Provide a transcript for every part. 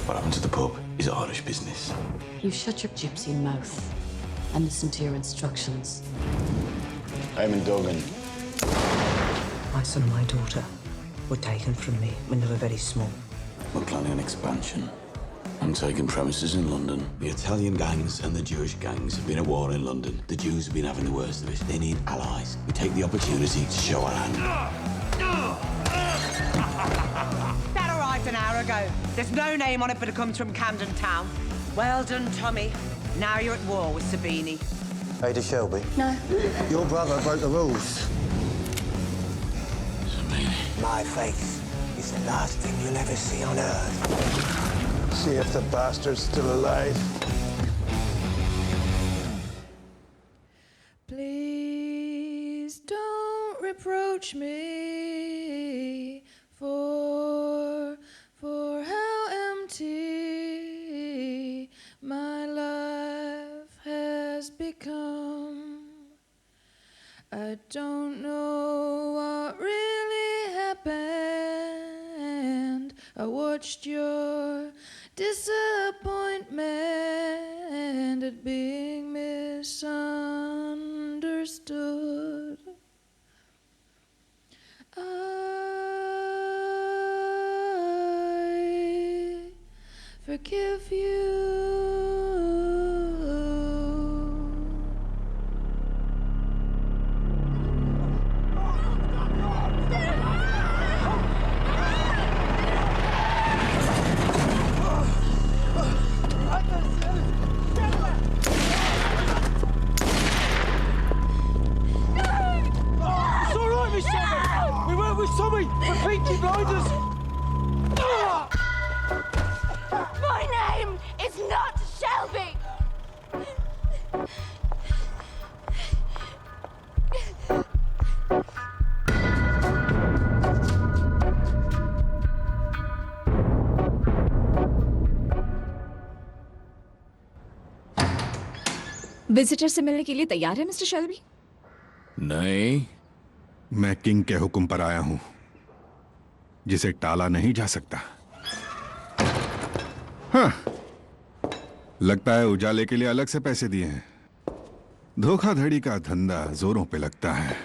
What happened to the pub is Irish business. You shut your gypsy mouth and listen to your instructions. Eamon Duggan. My son and my daughter were taken from me when they were very small. We're planning an expansion. I'm taking premises in London. The Italian gangs and the Jewish gangs have been at war in London. The Jews have been having the worst of it. They need allies. We take the opportunity to show our hand. That arrived an hour ago. There's no name on it, but it comes from Camden Town. Well done, Tommy. Now you're at war with Sabini. Ada Shelby? No. Your brother broke the rules. Sabini. My face is the last thing you'll ever see on Earth. See if the bastard's still alive. Please don't reproach me for how empty my life has become. I don't know what really happened. I watched your disappointment at being misunderstood. I forgive you. My name is not Shelby! Visitor से मिलने के लिए तैयार है mister Shelby? नहीं, मैं king के हुक्म पर आया हूं, जिसे टाला नहीं जा सकता। हाँ, लगता है उजाले के लिए अलग से पैसे दिए हैं। धोखाधड़ी का धंधा जोरों पे लगता है।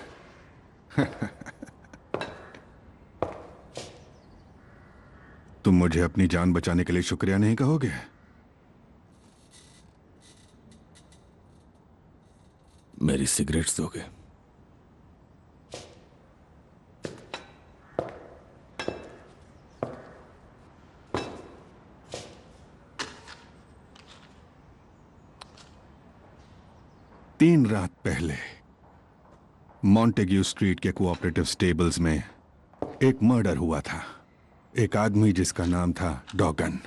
तुम मुझे अपनी जान बचाने के लिए शुक्रिया नहीं कहोगे? मेरी सिगरेट्स दोगे? तीन रात पहले मॉन्टेग्यू स्ट्रीट के कोऑपरेटिव स्टेबल्स में एक मर्डर हुआ था। एक आदमी जिसका नाम था डॉगन।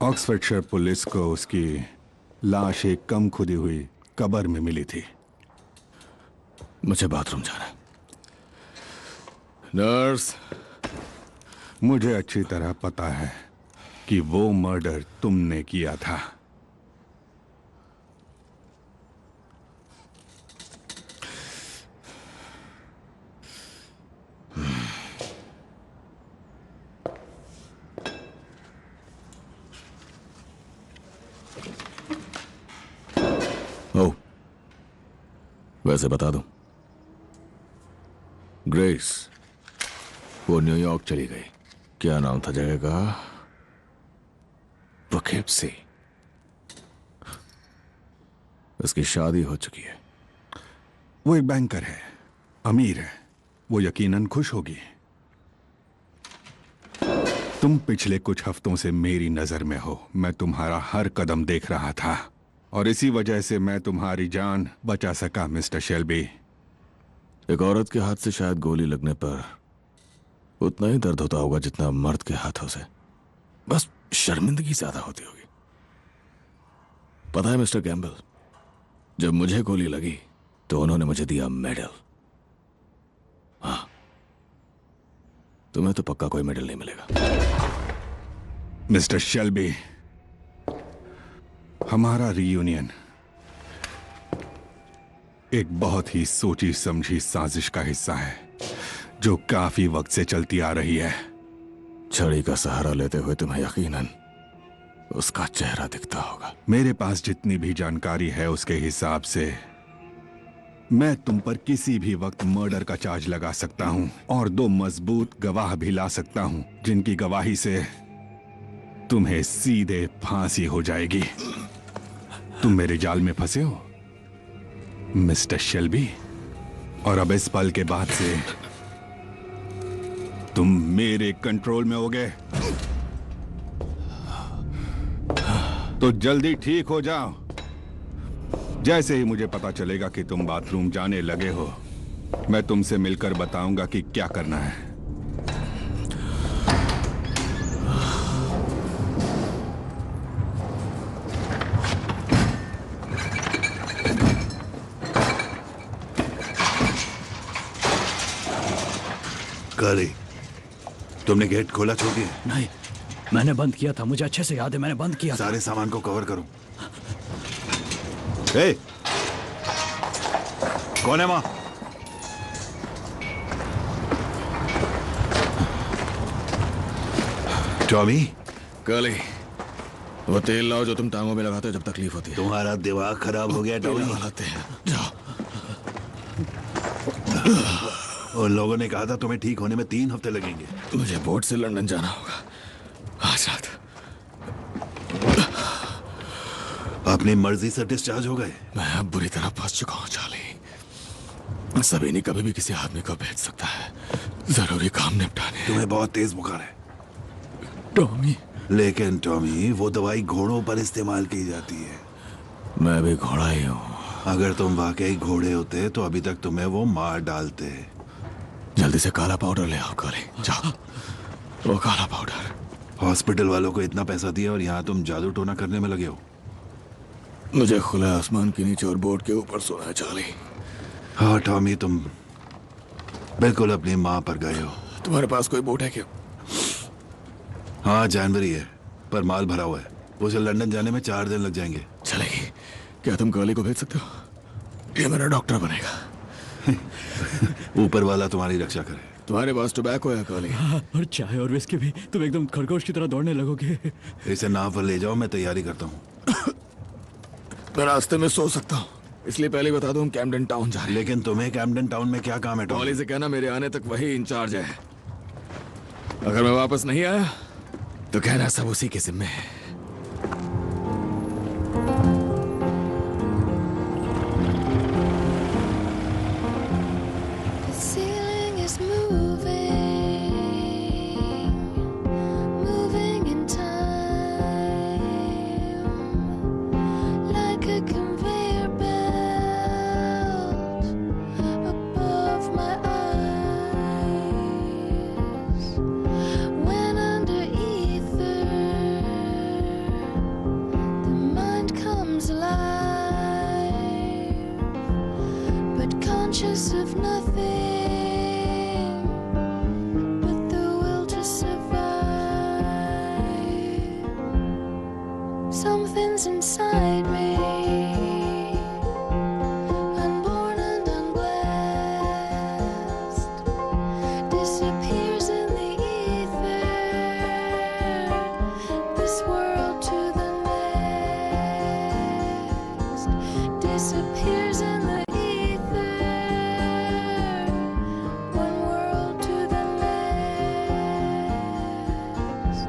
ऑक्सफोर्डशायर पुलिस को उसकी लाश एक कम खुदी हुई कब्र में मिली थी। मुझे बाथरूम जाना है। नर्स। मुझे अच्छी तरह पता है कि वो मर्डर तुमने किया था। ओ, वैसे बता दूं, ग्रेस वो न्यूयॉर्क चली गई। क्या नाम था जगह का? poughkeepsie। उसकी शादी हो चुकी है। वो एक बैंकर है, अमीर है, वो यकीनन खुश होगी। तुम पिछले कुछ हफ्तों से मेरी नजर में हो। मैं तुम्हारा हर कदम देख रहा था और इसी वजह से मैं तुम्हारी जान बचा सका मिस्टर शेल्बी। एक औरत के हाथ से शायद गोली लगने पर उतना ही दर्द होता होगा जितना मर्द के हाथों से। बस शर्मिंदगी ज्यादा होती होगी। पता है मिस्टर गैम्बल, जब मुझे गोली लगी तो उन्होंने मुझे दिया मेडल। हाँ, तुम्हें तो पक्का कोई मेडल नहीं मिलेगा। मिस्टर शेल्बी, हमारा रियूनियन एक बहुत ही सोची समझी साजिश का हिस्सा है जो काफी वक्त से चलती आ रही है। छड़ी का सहारा लेते हुए तुम्हें यकीनन उसका चेहरा दिखता होगा। मेरे पास जितनी भी जानकारी है उसके हिसाब से मैं तुम पर किसी भी वक्त मर्डर का चार्ज लगा सकता हूं और 2 मजबूत गवाह भी ला सकता हूं जिनकी गवाही से तुम्हें सीधे फांसी हो जाएगी। तुम मेरे जाल में फंसे हो मिस्टर शेल्बी, और अब इस पल के बाद से तुम मेरे कंट्रोल में होगे। तो जल्दी ठीक हो जाओ। जैसे ही मुझे पता चलेगा कि तुम बाथरूम जाने लगे हो, मैं तुमसे मिलकर बताऊंगा कि क्या करना है। काली, तुमने गेट खोला छोड़ दिया? नहीं, मैंने बंद किया था। मुझे अच्छे से याद है, मैंने बंद किया था। सारे सामान को कवर करो। ए, कौन है मां? टॉमी, काली, वो तेल लाओ जो तुम टांगों में लगाते हो जब तकलीफ होती है। तुम्हारा दिमाग खराब हो गया टॉमी। लगाते हैं, जाओ। उन लोगों ने कहा था तुम्हें ठीक होने में 3 हफ्ते लगेंगे। मुझे बोट से लंदन जाना होगा आज रात। अपनी मर्जी से डिस्चार्ज हो गए? मैं अब बुरी तरह फंस चुका हूँ चार्ली। सभी कभी भी किसी आदमी को भेज सकता है जरूरी काम निपटाने। तुम्हें बहुत तेज बुखार है टॉमी। लेकिन टॉमी, वो दवाई घोड़ों पर इस्तेमाल की जाती है। मैं भी घोड़ा ही हूँ। अगर तुम वाकई घोड़े होते तो अभी तक तुम्हें वो मार डालते। जल्दी से काला पाउडर ले आओ काली, जाओ। वो काला पाउडर। हॉस्पिटल वालों को इतना पैसा दिया और यहाँ तुम जादू टोना करने में लगे हो। मुझे खुला आसमान के नीचे और बोट के ऊपर सोना है चार्ली। हाँ टॉमी, तुम बिल्कुल अपनी माँ पर गए हो। तुम्हारे पास कोई बोट है क्या? हाँ, जानवरी है, पर माल भरा हुआ है। उसे लंदन जाने में 4 दिन लग जाएंगे। चलेगी। क्या तुम काली को भेज सकते हो? ये मेरा डॉक्टर बनेगा। ऊपर वाला तुम्हारी रक्षा करे। तुम्हारे पास टोबैको है काली? हाँ, और चाय और विस्की भी। तुम एकदम खरगोश की तरह दौड़ने लगोगे। इसे नाव पर ले जाओ, मैं तैयारी करता हूँ। मैं रास्ते में सो सकता हूँ, इसलिए पहले बता दूं हम कैम्पटन टाउन जा रहे हैं। लेकिन तुम्हें कैम्पटन टाउन में क्या काम है टॉमी? टॉली से कहना मेरे आने तक वही इंचार्ज है। अगर मैं वापस नहीं आया तो कहना सब उसी के जिम्मे है। The ceiling is moving, moving in time, like a conveyor belt above my eyes. When under ether, the mind comes alive, but conscious of nothing but the will to survive. Something's inside me, unborn and unblessed, disappears in the ether, this world to the next, disappears in the ether, one world to the next.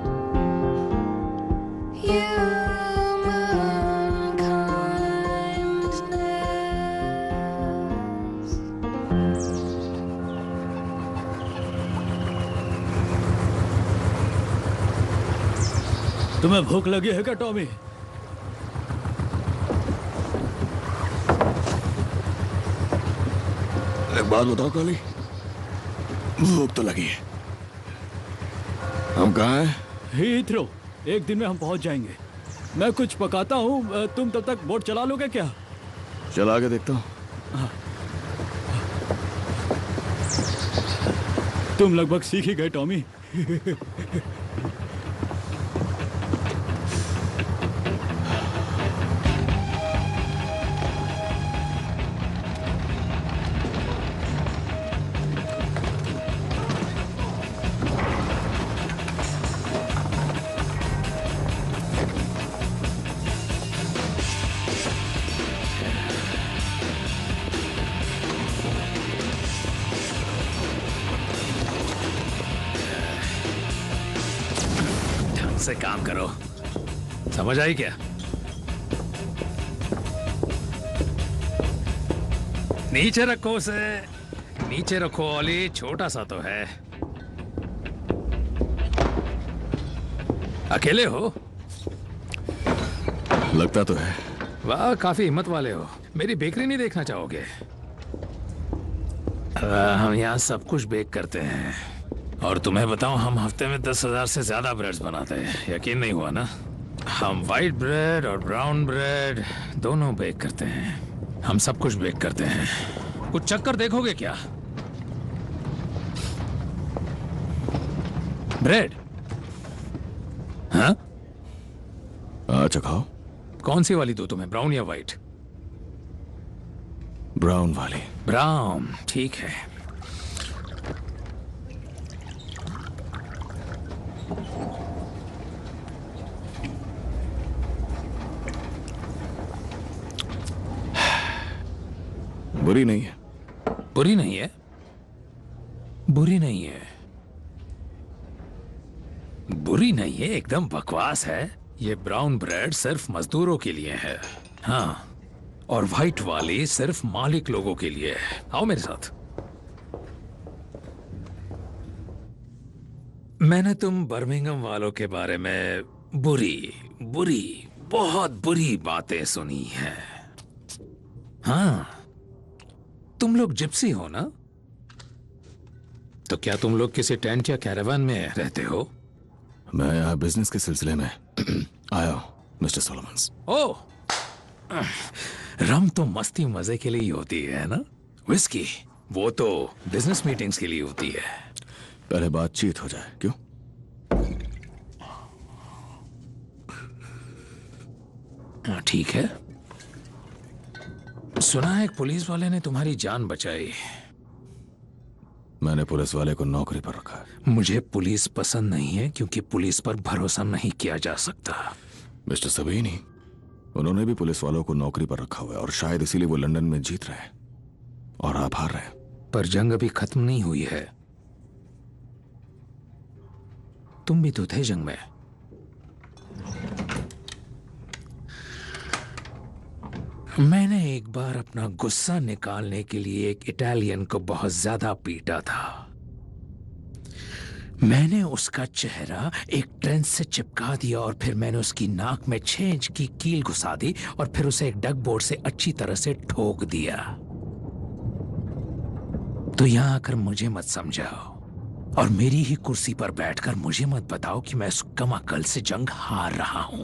Humankindness. तुम्हें भूख लगी है क्या Tommy? एक बात बताओ काली, भूख तो लगी है। हम कहाँ हैं? हीथ्रो। एक दिन में हम पहुंच जाएंगे। मैं कुछ पकाता हूँ, तुम तब तक बोट चला लोगे क्या? चला के देखता हूँ। तुम लगभग सीख ही गए टॉमी। से काम करो, समझ आई क्या? नीचे रखो उसे, नीचे रखो ओली, छोटा सा तो है। अकेले हो? लगता तो है। वाह, काफी हिम्मत वाले हो। मेरी बेकरी नहीं देखना चाहोगे? हम यहाँ सब कुछ बेक करते हैं, और तुम्हें बताऊं, हम हफ्ते में 10,000 से ज्यादा ब्रेड्स बनाते हैं। यकीन नहीं हुआ ना? हम वाइट ब्रेड और ब्राउन ब्रेड दोनों बेक करते हैं। हम सब कुछ बेक करते हैं। कुछ चक्कर देखोगे क्या? ब्रेड? हाँ, अच्छा खाओ। कौन सी वाली दो तुम्हें, ब्राउन या वाइट? ब्राउन वाली। ब्राउन, ठीक है। बुरी नहीं है। बुरी नहीं है? बुरी नहीं है, बुरी नहीं है, एकदम बकवास है। ये ब्राउन ब्रेड सिर्फ मजदूरों के लिए है, हाँ, और व्हाइट वाली सिर्फ मालिक लोगों के लिए है। आओ मेरे साथ। मैंने तुम बर्मिंघम वालों के बारे में बुरी बुरी बहुत बुरी बातें सुनी हैं। हाँ, तुम लोग जिप्सी हो ना? तो क्या तुम लोग किसी टेंट या कैरावान में रहते हो? मैं यहाँ बिजनेस के सिलसिले में आया हूँ, मिस्टर सोलोमन्स। ओह, रम तो मस्ती मजे के लिए ही होती है ना? विस्की वो तो बिजनेस मीटिंग्स के लिए होती है। पहले बातचीत हो जाए, क्यों? ठीक है। सुना है एक पुलिस वाले ने तुम्हारी जान बचाई। मैंने पुलिस वाले को नौकरी पर रखा है। मुझे पुलिस पसंद नहीं है, क्योंकि पुलिस पर भरोसा नहीं किया जा सकता। मिस्टर सबीनी, उन्होंने भी पुलिस वालों को नौकरी पर रखा हुआ है, और शायद इसीलिए वो लंदन में जीत रहे हैं और आप हार रहे हैं। पर जंग अभी खत्म नहीं हुई है। तुम भी तो थे जंग में। मैंने एक बार अपना गुस्सा निकालने के लिए एक इटालियन को बहुत ज्यादा पीटा था। मैंने उसका चेहरा एक ट्रेन से चिपका दिया, और फिर मैंने उसकी नाक में 6 इंच की कील घुसा दी, और फिर उसे एक डग बोर्ड से अच्छी तरह से ठोक दिया। तो यहां आकर मुझे मत समझाओ, और मेरी ही कुर्सी पर बैठकर मुझे मत बताओ कि मैं उस कम अकल से जंग हार रहा हूं।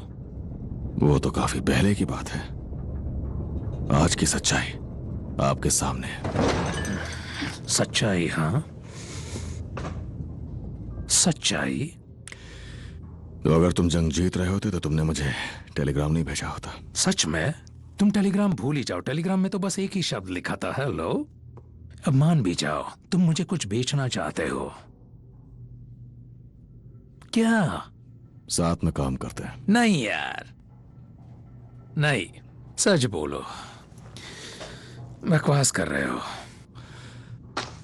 वो तो काफी पहले की बात है। आज की सच्चाई आपके सामने है। सच्चाई? हाँ, सच्चाई। तो अगर तुम जंग जीत रहे होते तो तुमने मुझे टेलीग्राम नहीं भेजा होता। सच में? तुम टेलीग्राम भूल ही जाओ। टेलीग्राम में तो बस एक ही शब्द लिखा था, हेलो। अब मान भी जाओ, तुम मुझे कुछ बेचना चाहते हो क्या? साथ में काम करते हैं। नहीं यार, नहीं, सच बोलो। बकवास कर रहे हो।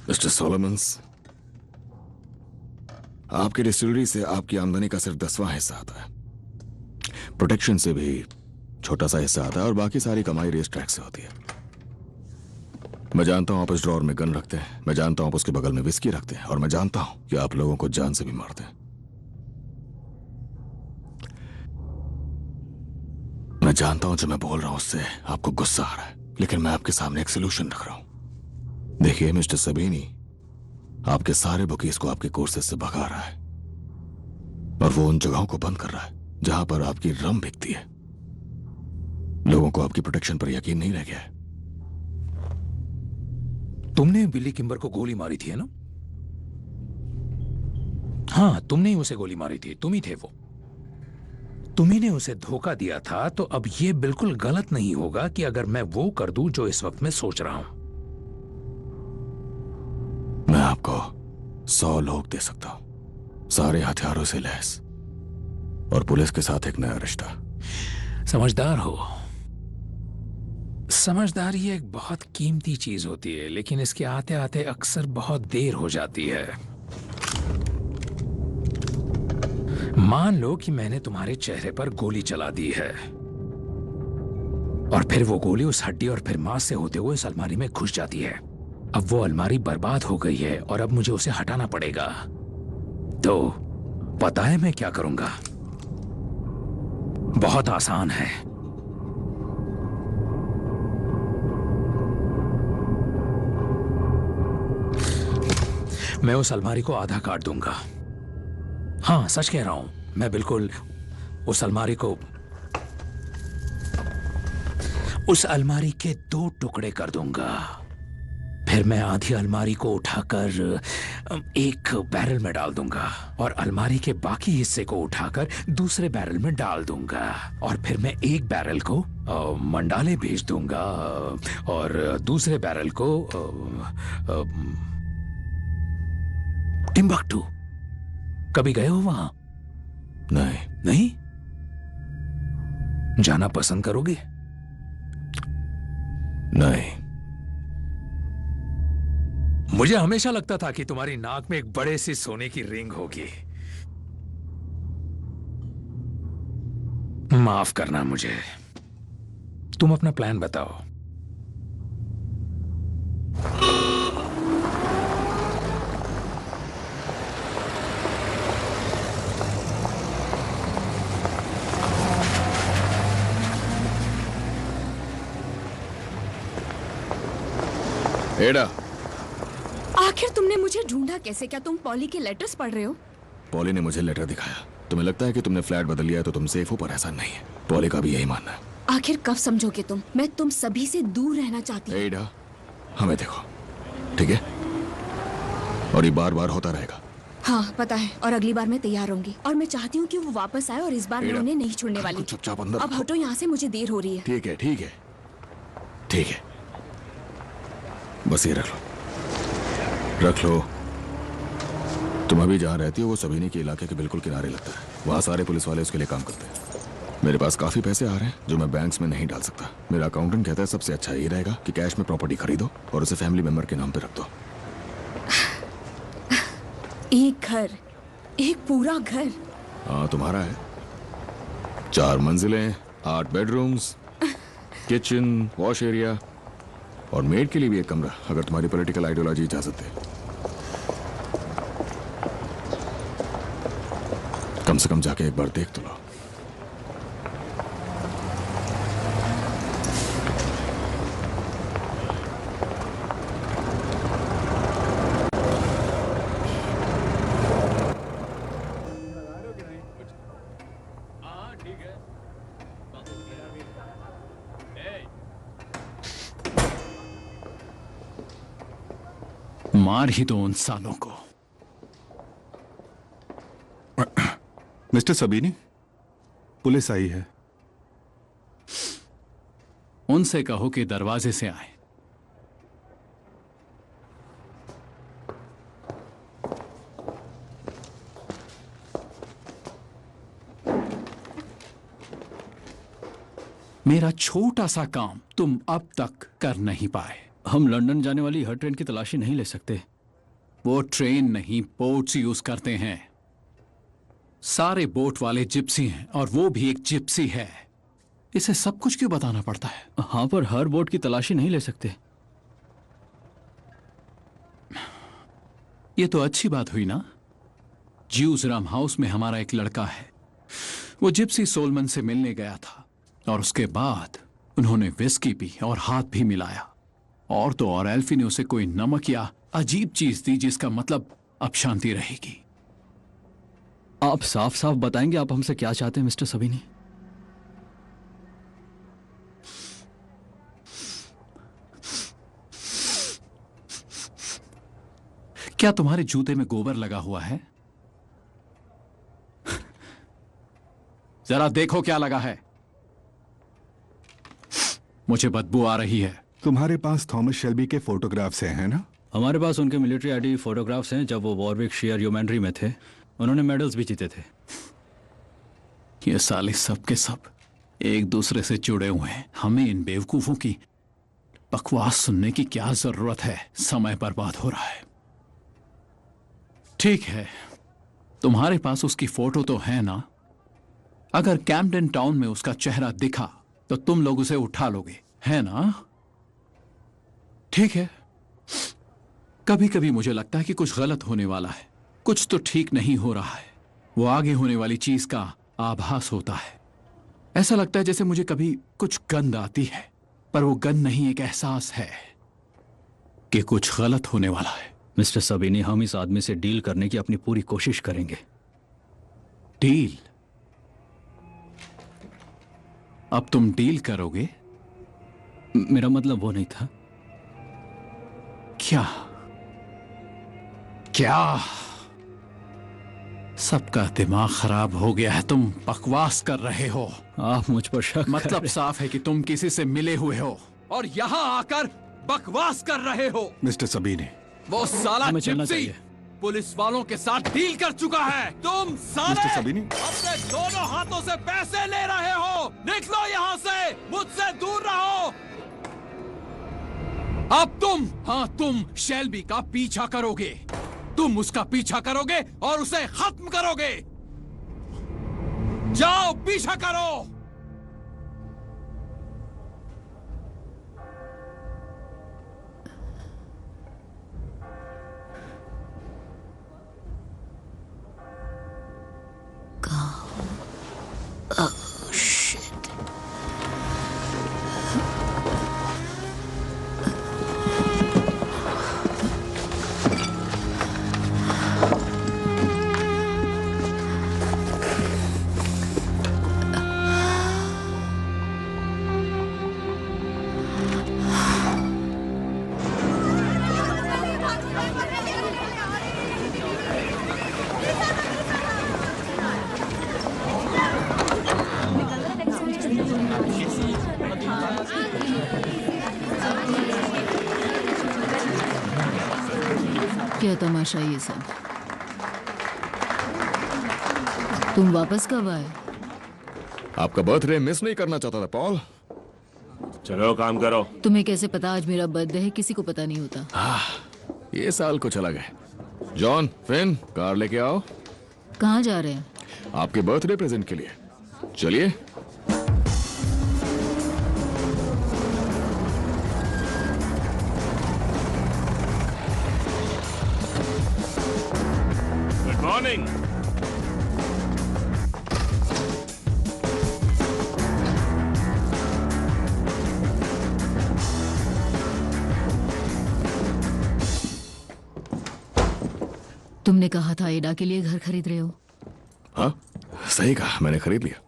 मिस्टर सोलोमन्स, आपकी डिस्टिलरी से आपकी आमदनी का सिर्फ 10वां हिस्सा आता है। प्रोटेक्शन से भी छोटा सा हिस्सा आता है, और बाकी सारी कमाई रेस ट्रैक से होती है। मैं जानता हूं आप इस ड्रॉर में गन रखते हैं, मैं जानता हूं आप उसके बगल में विस्की रखते हैं, और मैं जानता हूं कि आप लोगों को जान से भी मारते हैं। मैं जानता हूं जो मैं बोल रहा हूं उससे आपको गुस्सा आ रहा है, लेकिन मैं आपके सामने एक सोल्यूशन रख रहा हूं। देखिए मिस्टर सबीनी, आपके सारे बुकीज को आपके कोर्सेज से भगा रहा है, और वो उन जगहों को बंद कर रहा है जहां पर आपकी रम बिकती है। लोगों को आपकी प्रोटेक्शन पर यकीन नहीं रह गया है। तुमने बिली किम्बर को गोली मारी थी, है ना? हाँ, तुमने ही उसे गोली मारी थी, तुम ही थे वो। तुम्ही ने उसे धोखा दिया था, तो अब यह बिल्कुल गलत नहीं होगा कि अगर मैं वो कर दूं जो इस वक्त मैं सोच रहा हूं। मैं आपको 100 लोग दे सकता हूं, सारे हथियारों से लैस, और पुलिस के साथ एक नया रिश्ता। समझदार हो। समझदारी एक बहुत कीमती चीज होती है, लेकिन इसके आते आते अक्सर बहुत देर हो जाती है। मान लो कि मैंने तुम्हारे चेहरे पर गोली चला दी है और फिर वो गोली उस हड्डी और फिर मांस से होते हुए उस अलमारी में घुस जाती है। अब वो अलमारी बर्बाद हो गई है और अब मुझे उसे हटाना पड़ेगा। तो पता है मैं क्या करूंगा? बहुत आसान है। मैं उस अलमारी को आधा काट दूंगा। हाँ, सच कह रहा हूं। मैं बिल्कुल उस अलमारी के 2 टुकड़े कर दूंगा। फिर मैं आधी अलमारी को उठाकर एक बैरल में डाल दूंगा और अलमारी के बाकी हिस्से को उठाकर दूसरे बैरल में डाल दूंगा और फिर मैं एक बैरल को मंडाले भेज दूंगा और दूसरे बैरल को टिम्बक्टू। कभी गए हो वहां? नहीं? जाना पसंद करोगे? नहीं। मुझे हमेशा लगता था कि तुम्हारी नाक में एक बड़े सी सोने की रिंग होगी। माफ करना मुझे। तुम अपना प्लान बताओ। एडा, आखिर तुमने मुझे ढूंढा कैसे? क्या तुम पॉली के लेटर्स पढ़ रहे हो? पॉली ने मुझे लेटर दिखाया। तुम्हें लगता है कि तुमने फ्लैट बदल लिया है तो तुम सेफ हो, पर ऐसा नहीं है। पॉली का भी यही मानना है। आखिर कब समझोगे तुम? मैं तुम सभी से दूर रहना चाहती हूँ। एडा, हमें देखो, ठीक है? और ये बार बार होता रहेगा। हाँ पता है, और अगली बार मैं तैयार होंगी और मैं चाहती हूँ कि वो वापस आए और इस बार मैं उन्हें नहीं छोड़ने वाली। चुपचाप अंदर अब हटो यहाँ से, मुझे देर हो रही है। ठीक है, ठीक है, ठीक है। बस ये रख लो। तुम अभी जहाँ रहती हो वो सबीनी के इलाके के बिल्कुल किनारे लगता है। वहाँ सारे पुलिस वाले उसके लिए काम करते हैं। मेरे पास काफी पैसे आ रहे हैं जो मैं बैंक्स में नहीं डाल सकता। मेरा अकाउंटेंट कहता है सबसे अच्छा ये रहेगा कि कैश में प्रॉपर्टी खरीदो और उसे फैमिली मेंबर के नाम पे रख दो। एक घर, एक पूरा घर। हाँ, तुम्हारा है। 4 मंजिलें, 8 बेडरूम्स, किचन, वॉश एरिया और मेड के लिए भी एक कमरा, अगर तुम्हारी पॉलिटिकल आइडियोलॉजी इजाजत दे। कम से कम जाके एक बार देख तो लो। मार ही दो उन सालों को। मिस्टर सबीनी, पुलिस आई है। उनसे कहो कि दरवाजे से आए। मेरा छोटा सा काम तुम अब तक कर नहीं पाए। हम लंदन जाने वाली हर ट्रेन की तलाशी नहीं ले सकते। वो ट्रेन नहीं, बोट्स यूज करते हैं। सारे बोट वाले जिप्सी हैं और वो भी एक जिप्सी है। इसे सब कुछ क्यों बताना पड़ता है? हाँ, पर हर बोट की तलाशी नहीं ले सकते। ये तो अच्छी बात हुई ना। ज्यूजराम हाउस में हमारा एक लड़का है। वो जिप्सी सोलमन से मिलने गया था और उसके बाद उन्होंने विस्की पी और हाथ भी मिलाया। और तो और एल्फी ने उसे कोई नमक या अजीब चीज दी जिसका मतलब अब शांति रहेगी। आप साफ साफ बताएंगे आप हमसे क्या चाहते हैं मिस्टर सबीनी? क्या तुम्हारे जूते में गोबर लगा हुआ है? जरा देखो क्या लगा है। मुझे बदबू आ रही है। तुम्हारे पास थॉमस शेल्बी के फोटोग्राफ्स हैं ना? हमारे पास उनके मिलिट्री आईडी फोटोग्राफ्स हैं जब वो वॉरविक शेयर ह्यूमैनिटी में थे। उन्होंने मेडल्स भी जीते थे। ये साले सब के सब एक दूसरे से जुड़े हुए हैं। हमें इन बेवकूफों की बकवास सुनने की क्या जरूरत है? समय बर्बाद हो रहा है। ठीक है, तुम्हारे पास उसकी फोटो तो है ना? अगर कैम्पटन टाउन में उसका चेहरा दिखा तो तुम लोग उसे उठा लोगे, है ना? ठीक है। कभी कभी मुझे लगता है कि कुछ गलत होने वाला है, कुछ तो ठीक नहीं हो रहा है। वो आगे होने वाली चीज का आभास होता है। ऐसा लगता है जैसे मुझे कभी कुछ गंध आती है, पर वो गंध नहीं, एक एहसास है कि कुछ गलत होने वाला है। मिस्टर सबीनी, हम इस आदमी से डील करने की अपनी पूरी कोशिश करेंगे। डील? अब तुम डील करोगे? मेरा मतलब वो नहीं था। क्या? क्या? सबका दिमाग खराब हो गया है। तुम बकवास कर रहे हो। आप मुझ पर शक मतलब साफ है कि तुम किसी से मिले हुए हो और यहाँ आकर बकवास कर रहे हो। मिस्टर सबीनी, वो साला हमें चलना जिप्सी चाहिए। पुलिस वालों के साथ डील कर चुका है। तुम साले मिस्टर सबीनी? अपने दोनों हाथों से पैसे ले रहे हो। निकलो यहाँ से, मुझसे दूर रहो। अब तुम शेल्बी का पीछा करोगे। तुम उसका पीछा करोगे और उसे खत्म करोगे। जाओ, पीछा करो। क्या तमाशा ये सब? तुम वापस कब आए? आपका बर्थडे मिस नहीं करना चाहता था पॉल। चलो काम करो। तुम्हें कैसे पता आज मेरा बर्थडे है? किसी को पता नहीं होता। ये साल कुछ अलग है। जॉन, फिन, कार लेके आओ। कहाँ जा रहे हैं? आपके बर्थडे प्रेजेंट के लिए। चलिए। Good morning. तुमने कहा था एडा के लिए घर खरीद रहे हो। हाँ, सही कहा, मैंने खरीद लिया।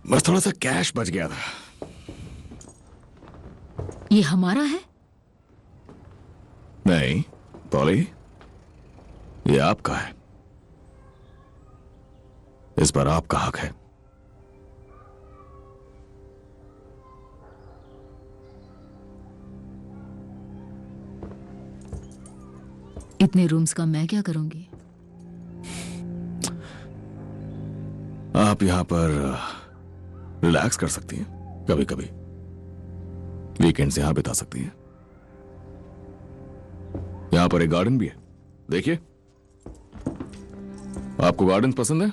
बस थोड़ा सा कैश बच गया था। ये हमारा है? नहीं पॉली, ये आपका है। इस पर आपका हक है। इतने रूम्स का मैं क्या करूंगी? आप यहां पर रिलैक्स कर सकती हैं, कभी कभी वीकेंड्स यहां बिता सकती हैं। यहां पर एक गार्डन भी है, देखिए। आपको गार्डन पसंद है?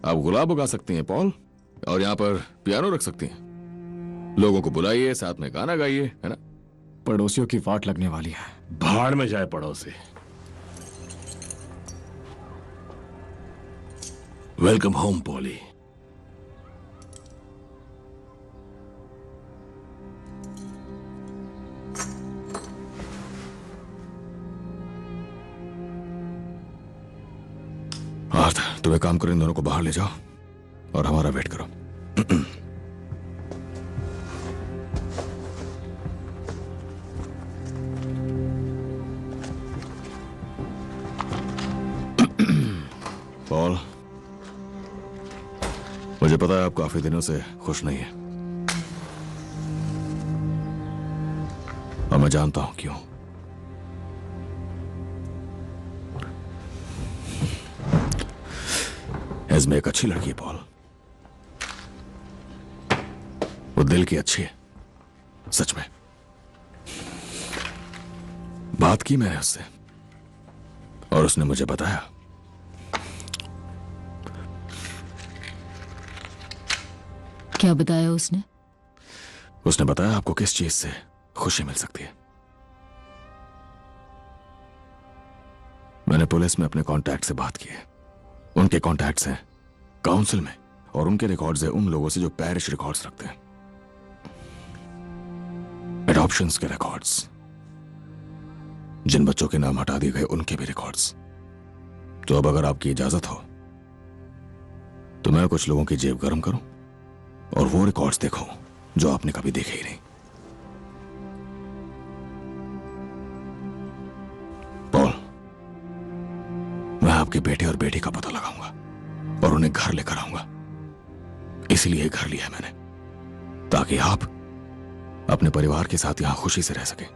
आप गुलाब उगा सकती हैं पॉल, और यहां पर पियानो रख सकती हैं। लोगों को बुलाइए, साथ में गाना गाइए, है ना? पड़ोसियों की वाट लगने वाली है। भाड़ में जाए पड़ोसी। Welcome home poly. आर्थ, तुम्हें काम करो, इन दोनों को बाहर ले जाओ और हमारा वेट करो। पॉल, मुझे पता है आप काफी दिनों से खुश नहीं है, और मैं जानता हूं क्यों। एस्मे एक अच्छी लड़की है पॉल, वो दिल की अच्छी है, सच में। बात की मैंने उससे और उसने मुझे बताया क्या बताया उसने? उसने बताया आपको किस चीज से खुशी मिल सकती है। मैंने पुलिस में अपने कांटेक्ट से बात की है। उनके कांटेक्ट्स हैं काउंसिल में, और उनके रिकॉर्ड्स हैं उन लोगों से जो पैरिश रिकॉर्ड्स रखते हैं, एडॉप्शंस के रिकॉर्ड्स, जिन बच्चों के नाम हटा दिए गए उनके भी रिकॉर्ड्स। तो अब अगर आपकी इजाजत हो तो मैं कुछ लोगों की जेब गर्म करूं और वो रिकॉर्ड्स देखूं जो आपने कभी देखे ही नहीं। पॉल, मैं आपके बेटे और बेटी का पता लगाऊंगा और उन्हें घर लेकर आऊंगा। इसलिए घर लिया है मैंने, ताकि आप अपने परिवार के साथ यहां खुशी से रह सके।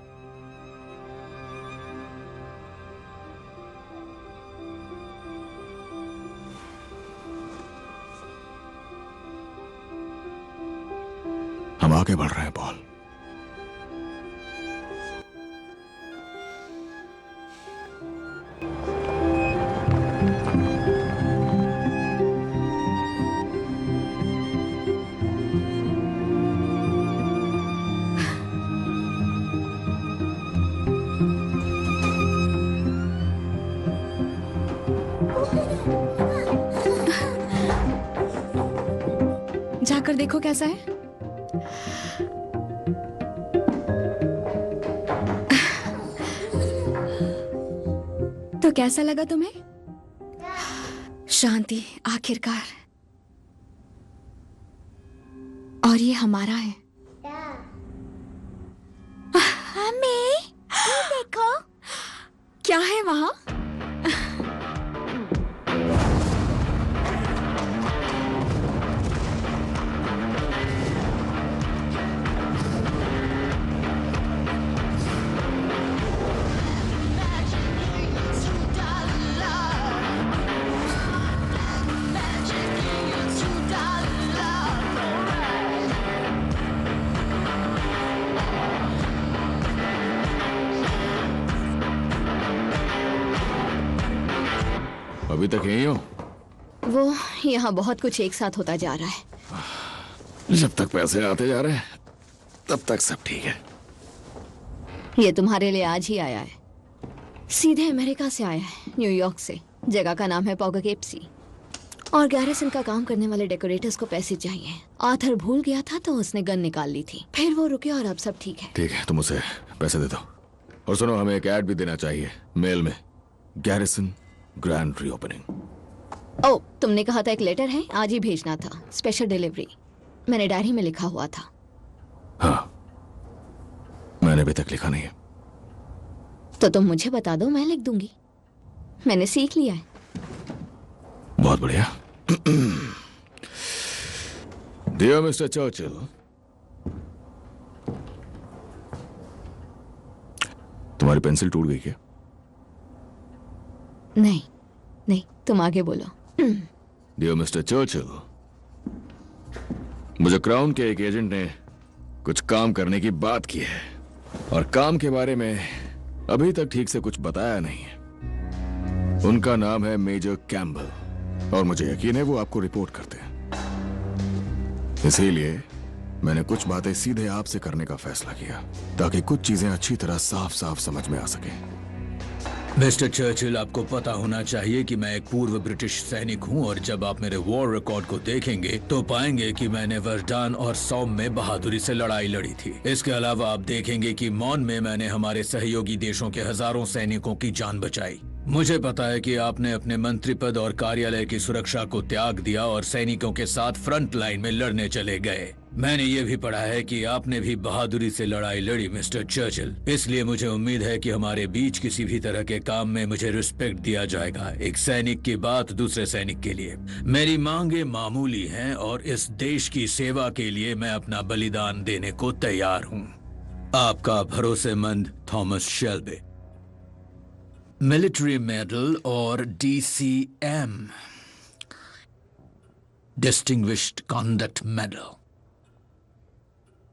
हम आगे बढ़ रहे हैं पॉल। जाकर देखो कैसा है। तो कैसा लगा तुम्हें? शांति आखिरकार। और ये हमारा है। मम्मी, ये देखो। क्या है वहां? अभी तक यही हो? वो यहाँ बहुत कुछ एक साथ होता जा रहा है। जब तक पैसे आते जा रहे हैं तब तक सब ठीक है। ये तुम्हारे लिए आज ही आया है। सीधे अमेरिका से आया है, न्यूयॉर्क से। जगह का नाम है पॉगकेप्सी। और गैरिसन का काम करने वाले डेकोरेटर्स को पैसे चाहिए। आर्थर भूल गया था तो उसने गन निकाल ली थी। फिर वो रुके और अब सब ठीक है। ठीक है, तुम उसे पैसे दे दो। और सुनो, हमें एक ऐड भी देना चाहिए मेल में। Garrison grand reopening. ओ, तुमने कहा था एक लेटर है, आज ही भेजना था। Special delivery. मैंने डायरी में लिखा हुआ था। हाँ, मैंने अभी तक लिखा नहीं है। तो तुम मुझे बता दो, मैं लिख दूंगी। मैंने सीख लिया है। बहुत बढ़िया। डियर मिस्टर चर्चिल, तुम्हारी पेंसिल टूट गई क्या? नहीं नहीं, तुम आगे बोलो। डियर मिस्टर चर्चिल, मुझे क्राउन के एक एजेंट ने कुछ काम करने की बात की है, और काम के बारे में अभी तक ठीक से कुछ बताया नहीं है। उनका नाम है मेजर कैम्बल, और मुझे यकीन है वो आपको रिपोर्ट करते हैं। इसीलिए मैंने कुछ बातें सीधे आपसे करने का फैसला किया, ताकि कुछ चीजें अच्छी तरह साफ साफ समझ में आ सके। मिस्टर चर्चिल, आपको पता होना चाहिए कि मैं एक पूर्व ब्रिटिश सैनिक हूं, और जब आप मेरे वॉर रिकॉर्ड को देखेंगे तो पाएंगे कि मैंने वर्डान और सौम में बहादुरी से लड़ाई लड़ी थी। इसके अलावा आप देखेंगे कि मॉन में मैंने हमारे सहयोगी देशों के हजारों सैनिकों की जान बचाई। मुझे पता है कि आपने अपने मंत्री पद और कार्यालय की सुरक्षा को त्याग दिया और सैनिकों के साथ फ्रंट लाइन में लड़ने चले गए। मैंने ये भी पढ़ा है कि आपने भी बहादुरी से लड़ाई लड़ी मिस्टर चर्चिल। इसलिए मुझे उम्मीद है कि हमारे बीच किसी भी तरह के काम में मुझे रिस्पेक्ट दिया जाएगा। एक सैनिक की बात दूसरे सैनिक के लिए। मेरी मांगे मामूली हैं, और इस देश की सेवा के लिए मैं अपना बलिदान देने को तैयार हूँ। आपका भरोसेमंद थॉमस शेल्बी। मिलिट्री मेडल और DCM, डिस्टिंग्विश्ड कॉन्डक्ट मेडल।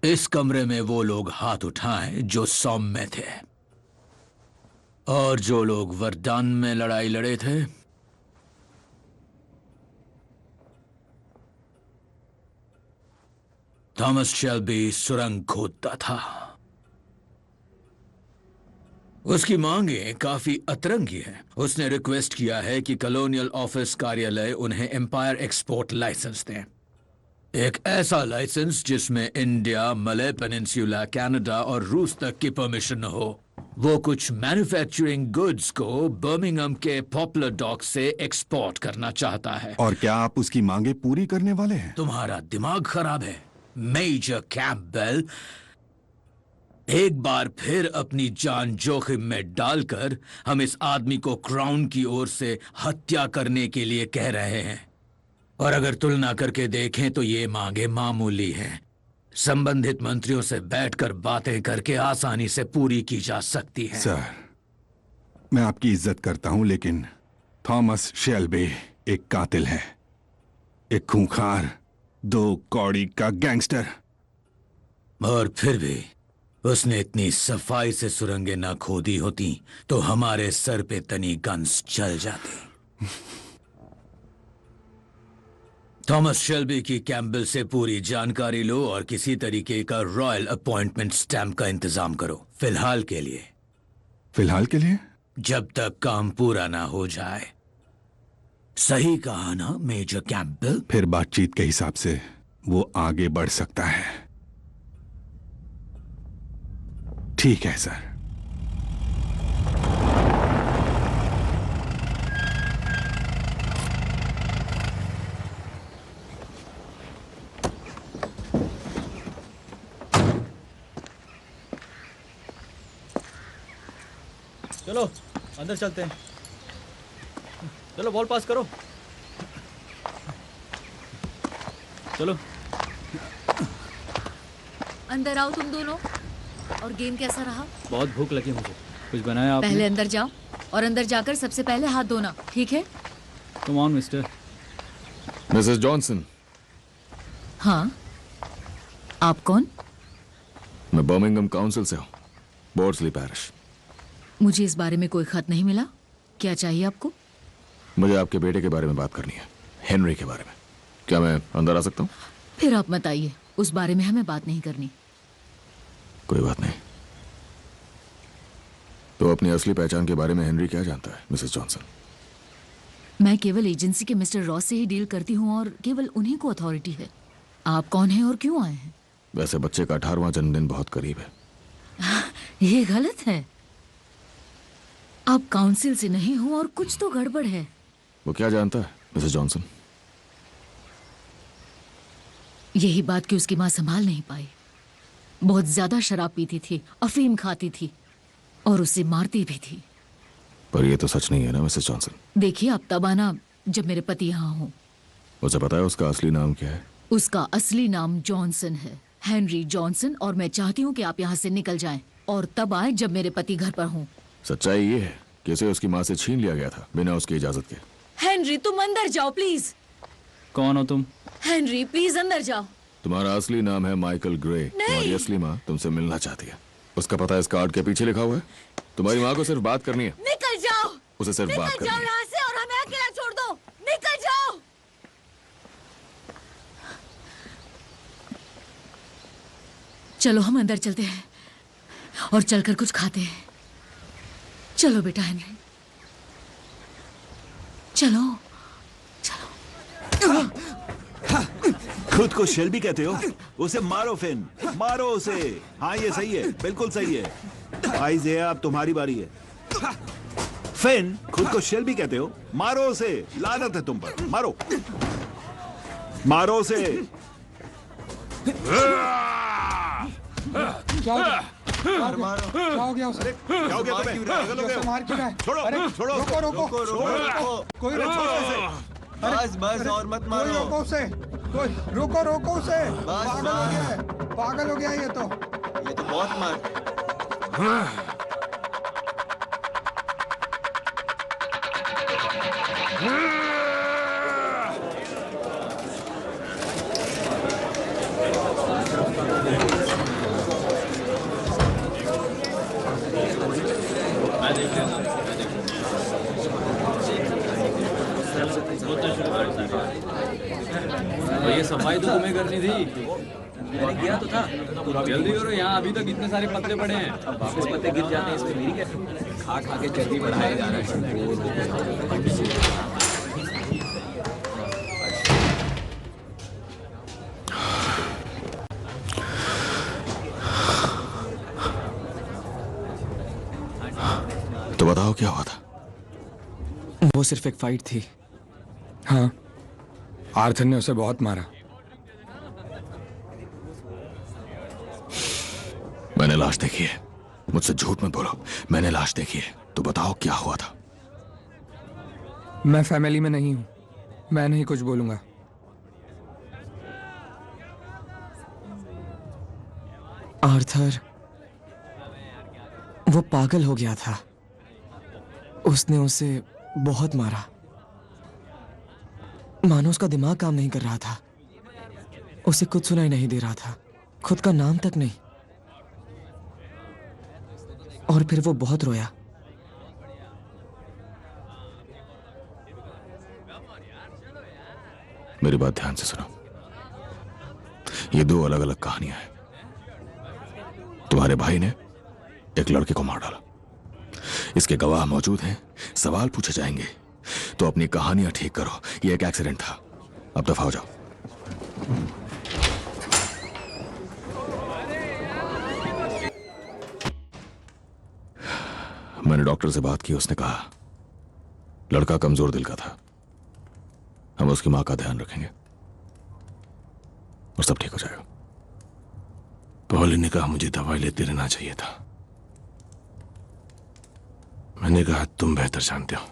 इस कमरे में वो लोग हाथ उठाएं जो सौम में थे, और जो लोग वर्डान में लड़ाई लड़े थे। थॉमस शेल्बी सुरंग खोदता था। उसकी मांगे काफी अतरंगी हैं। उसने रिक्वेस्ट किया है कि कॉलोनियल ऑफिस कार्यालय उन्हें एम्पायर एक्सपोर्ट लाइसेंस दें, एक ऐसा लाइसेंस जिसमें इंडिया, मलय पेनिनसुला, कनाडा और रूस तक की परमिशन हो। वो कुछ मैन्युफैक्चरिंग गुड्स को बर्मिंघम के पॉपुलर डॉक से एक्सपोर्ट करना चाहता है। और क्या आप उसकी मांगे पूरी करने वाले हैं? तुम्हारा दिमाग खराब है मेजर कैंपबेल। एक बार फिर अपनी जान जोखिम में डालकर हम इस आदमी को क्राउन की ओर से हत्या करने के लिए कह रहे हैं। और अगर तुलना करके देखें तो ये मांगे मामूली हैं, संबंधित मंत्रियों से बैठकर बातें करके आसानी से पूरी की जा सकती हैं। सर, मैं आपकी इज्जत करता हूं, लेकिन थॉमस शेल्बी एक कातिल है, एक खूंखार, 2 कौड़ी का गैंगस्टर। और फिर भी उसने इतनी सफाई से सुरंगें ना खोदी होती तो हमारे सर पे तनी गन्स चल जाती। थॉमस शेल्बी की कैंपबेल से पूरी जानकारी लो और किसी तरीके का रॉयल अपॉइंटमेंट स्टैम्प का इंतजाम करो। फिलहाल के लिए। फिलहाल के लिए? जब तक काम पूरा ना हो जाए। सही कहा ना मेजर कैंपबेल? फिर बातचीत के हिसाब से वो आगे बढ़ सकता है। ठीक है सर। चलो अंदर चलते हैं। चलो बॉल पास करो। चलो अंदर आओ तुम दोनों। और गेम कैसा रहा? बहुत भूख लगी मुझे, कुछ बनाया आपने? पहले अंदर जाओ और अंदर जाकर सबसे पहले हाथ धोना, ठीक है? Come on mister. Mrs Johnson. हाँ, आप कौन? मैं बर्मिंघम काउंसिल से हूँ, बोर्डस्ली पैरिश। मुझे इस बारे में कोई खत नहीं मिला। क्या चाहिए आपको? मुझे आपके बेटे के बारे में बात करनी है, हेनरी के बारे में। क्या मैं अंदर आ सकता हूँ? फिर आप मत आइए, उस बारे में हमें बात नहीं करनी। कोई बात नहीं। तो अपनी असली पहचान के बारे में हेनरी क्या जानता है, मिसेस जॉनसन? मैं केवल एजेंसी के मिस्टर रॉस से ही डील करती हूँ और केवल उन्हीं को अथॉरिटी है। आप कौन हैं और क्यों आए हैं? वैसे बच्चे का 18वां जन्मदिन बहुत करीब है। ये गलत है। आप काउंसिल से नहीं हो और कुछ तो गड़बड़ है। वो क्या जानता है मिसेस जॉनसन? यही बात कि उसकी माँ संभाल नहीं पाई। बहुत ज्यादा शराब पीती थी, अफीम खाती थी और उसे मारती भी थी। पर ये तो सच नहीं है ना मिसेस जॉनसन? देखिए, आप तब आना जब मेरे पति यहाँ हो। उसे पता है उसका असली नाम क्या है? उसका असली नाम जॉनसन है, हेनरी जॉनसन। और मैं चाहती हूँ कि आप यहाँ से निकल जाएं और तब आए जब मेरे पति घर पर हों। सच्चाई ये है कि उसे उसकी माँ से छीन लिया गया था बिना उसकी इजाजत के। हेनरी, तुम अंदर जाओ प्लीज। कौन हो तुम? हेनरी, प्लीज अंदर जाओ। तुम्हारा असली नाम है माइकल ग्रे। तुम्हारी असली माँ तुमसे मिलना चाहती है। उसका पता इस कार्ड के पीछे लिखा हुआ है। तुम्हारी माँ को सिर्फ बात करनी है। निकल जाओ। उसे सिर्फ बात निकल करनी जाओ है। यहाँ से और हमें अकेला छोड़ दो। निकल जाओ। चलो हम अंदर चलते हैं और चलकर कुछ खाते हैं। चलो बेटा हेनरी, चलो चलो। खुद को शेल्बी कहते हो? उसे मारो फिन, मारो उसे। हाँ ये सही है, बिल्कुल सही है। आइज़े अब तुम्हारी बारी है। फिन, खुद को शेल्बी कहते हो? मारो उसे। लानत है तुम पर, मारो मारो उसे। क्या हो गया उसे? क्या हो गया तुम्हें? पागल हो गए हो? मार क्यों रहा है? छोड़ो, अरे, छोड़ो, रोको रोको रोको, रोको, रोको। कोई रोको उसे। बस बस और मत मारो। कोई रोको उसे। कोई रोको रोको उसे। पागल हो गया है, पागल हो गया है ये तो बहुत मार। ये सफाई तो तुम्हें करनी थी। मैंने किया तो था। जल्दी करो, यहाँ अभी तक इतने सारे पत्ते पड़े हैं। वापस पत्ते गिर जाते हैं, इसमें मेरी क्या? खा खा के चर्बी बढ़ाया जा रहा है। तो बताओ क्या हुआ था? वो सिर्फ एक फाइट थी। हाँ, आर्थर ने उसे बहुत मारा। मैंने लाश देखी है। मुझसे झूठ मत बोलो। मैंने लाश देखी है। तो बताओ क्या हुआ था? मैं फैमिली में नहीं हूं, मैं नहीं कुछ बोलूंगा। आर्थर वो पागल हो गया था। उसने उसे बहुत मारा। मानो उसका दिमाग काम नहीं कर रहा था। उसे कुछ सुनाई नहीं दे रहा था, खुद का नाम तक नहीं। और फिर वो बहुत रोया। मेरी बात ध्यान से सुनो। ये दो अलग अलग कहानियां हैं। तुम्हारे भाई ने एक लड़के को मार डाला। इसके गवाह मौजूद हैं, सवाल पूछे जाएंगे। तो अपनी कहानियां ठीक करो। ये एक एक्सीडेंट था। अब दफा हो जाओ। मैंने डॉक्टर से बात की। उसने कहा लड़का कमजोर दिल का था। हम उसकी मां का ध्यान रखेंगे और सब ठीक हो जाएगा। पॉली ने कहा मुझे दवाई लेते रहना चाहिए था। मैंने कहा तुम बेहतर जानते हो।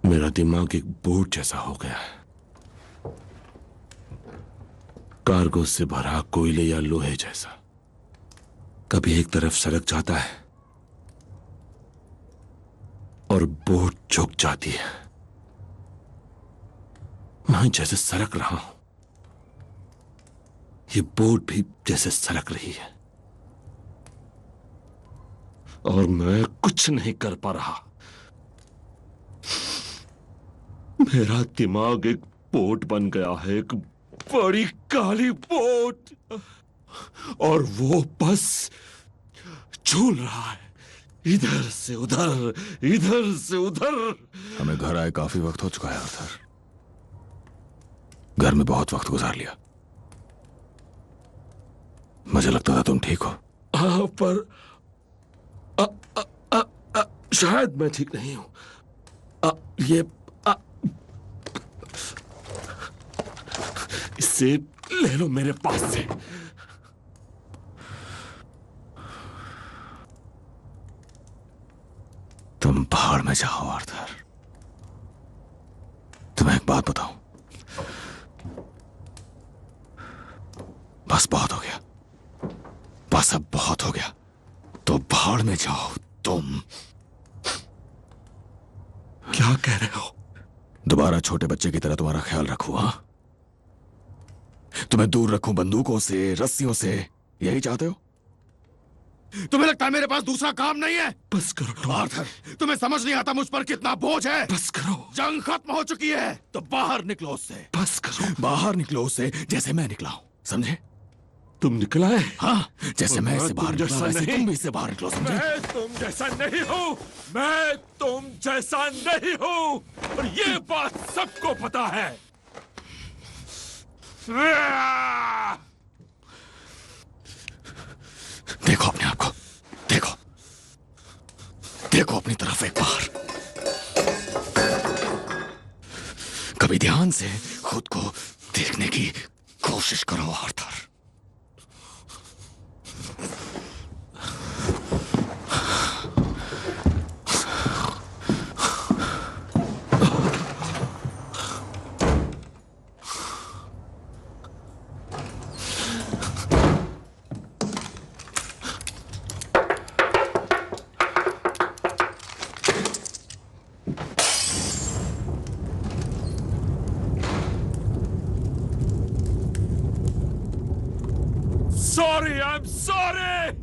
मेरा दिमाग एक बोट जैसा हो गया है। कार्गो से भरा कोयले या लोहे जैसा। कभी एक तरफ सरक जाता है और बोट झुक जाती है। मैं जैसे सरक रहा हूं, ये बोट भी जैसे सरक रही है और मैं कुछ नहीं कर पा रहा। मेरा दिमाग एक बोट बन गया है, एक बड़ी काली बोट, और वो बस झूल रहा है इधर से उधर, इधर से उधर। हमें घर आए काफी वक्त हो चुका है आर्थर। घर में बहुत वक्त गुजार लिया। मुझे लगता था तुम ठीक हो। हाँ, पर शायद मैं ठीक नहीं हूं। इससे ले लो मेरे पास से। तुम पहाड़ में जाओ आर्थर। तुम्हें एक बात बताऊं, बस बहुत हो गया। बस अब बहुत हो गया। तो पहाड़ में जाओ। तुम क्या कह रहे हो? दोबारा छोटे बच्चे की तरह तुम्हारा ख्याल रखूं? हाँ, तुम्हें दूर रखूं बंदूकों से, रस्सियों से। यही चाहते हो? तुम्हें लगता है मेरे पास दूसरा काम नहीं है? बस करो आर्थर। तुम्हें समझ नहीं आता मुझ पर कितना बोझ है। बस करो। जंग खत्म हो चुकी है, तो बाहर निकलो उससे। बस करो। बाहर निकलो उससे, जैसे मैं निकला हूं। समझे? तुम निकला है? हाँ, जैसे मैं इससे बाहर निकला, वैसे नहीं। तुम भी इससे बाहर निकलो। समझे? मैं तुम जैसा नहीं हूँ। मैं तुम जैसा नहीं हूँ, और ये बात सबको पता है। देखो अपने आप को। देखो, देखो अपनी तरफ एक बार। कभी ध्यान से खुद को देखने की कोशिश करो Arthur. Sorry, I'm sorry!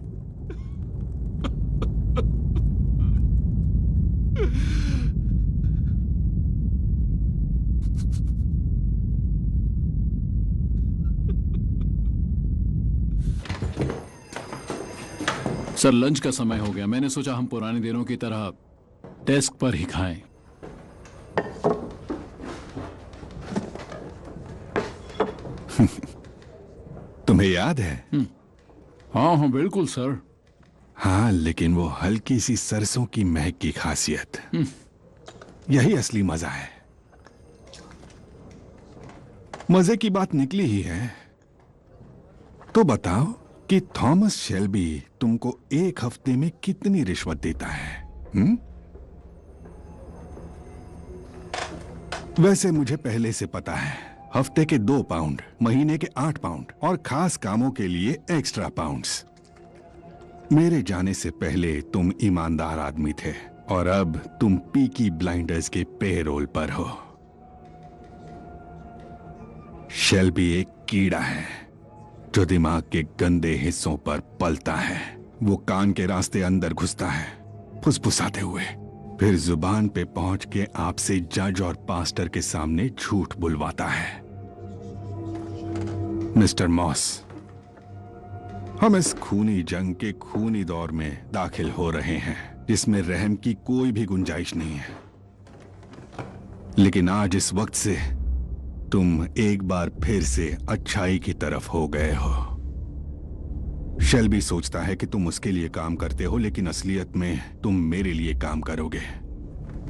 Sir lunch का समय हो गया, मैंने सोचा हम पुराने दिनों की तरह डेस्क पर ही खाएं। तुम्हें याद है? हाँ हाँ बिल्कुल सर। हाँ, लेकिन वो हल्की सी सरसों की महक की खासियत, यही असली मजा है। मजे की बात निकली ही है, तो बताओ कि थॉमस शेल्बी तुमको एक हफ्ते में कितनी रिश्वत देता है? वैसे मुझे पहले से पता है, हफ्ते के 2 पाउंड, महीने के 8 पाउंड और खास कामों के लिए एक्स्ट्रा पाउंड्स। मेरे जाने से पहले तुम ईमानदार आदमी थे और अब तुम पीकी ब्लाइंडर्स के पेरोल पर हो। शेल्बी एक कीड़ा है जो दिमाग के गंदे हिस्सों पर पलता है। वो कान के रास्ते अंदर घुसता है फुसफुसाते हुए, फिर जुबान पे पहुंच के आपसे जज और पास्टर के सामने झूठ बुलवाता है। मिस्टर मॉस, हम इस खूनी जंग के खूनी दौर में दाखिल हो रहे हैं जिसमें रहम की कोई भी गुंजाइश नहीं है। लेकिन आज इस वक्त से तुम एक बार फिर से अच्छाई की तरफ हो गए हो। शेल्बी सोचता है कि तुम उसके लिए काम करते हो, लेकिन असलियत में तुम मेरे लिए काम करोगे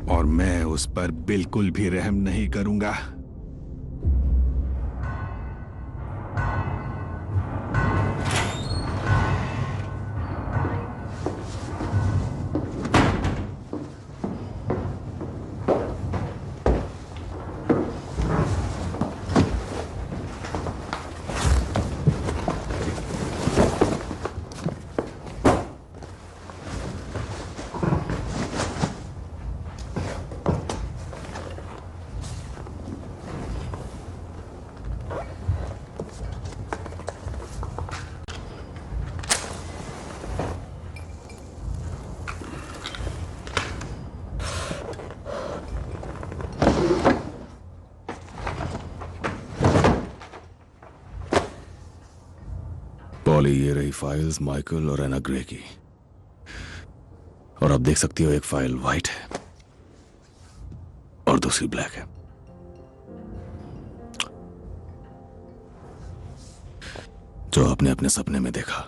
और मैं उस पर बिल्कुल भी रहम नहीं करूंगा। पॉली, ये रही फाइल्स माइकल और एना ग्रे की, और आप देख सकती हो एक फाइल वाइट है और दूसरी ब्लैक है। जो आपने अपने सपने में देखा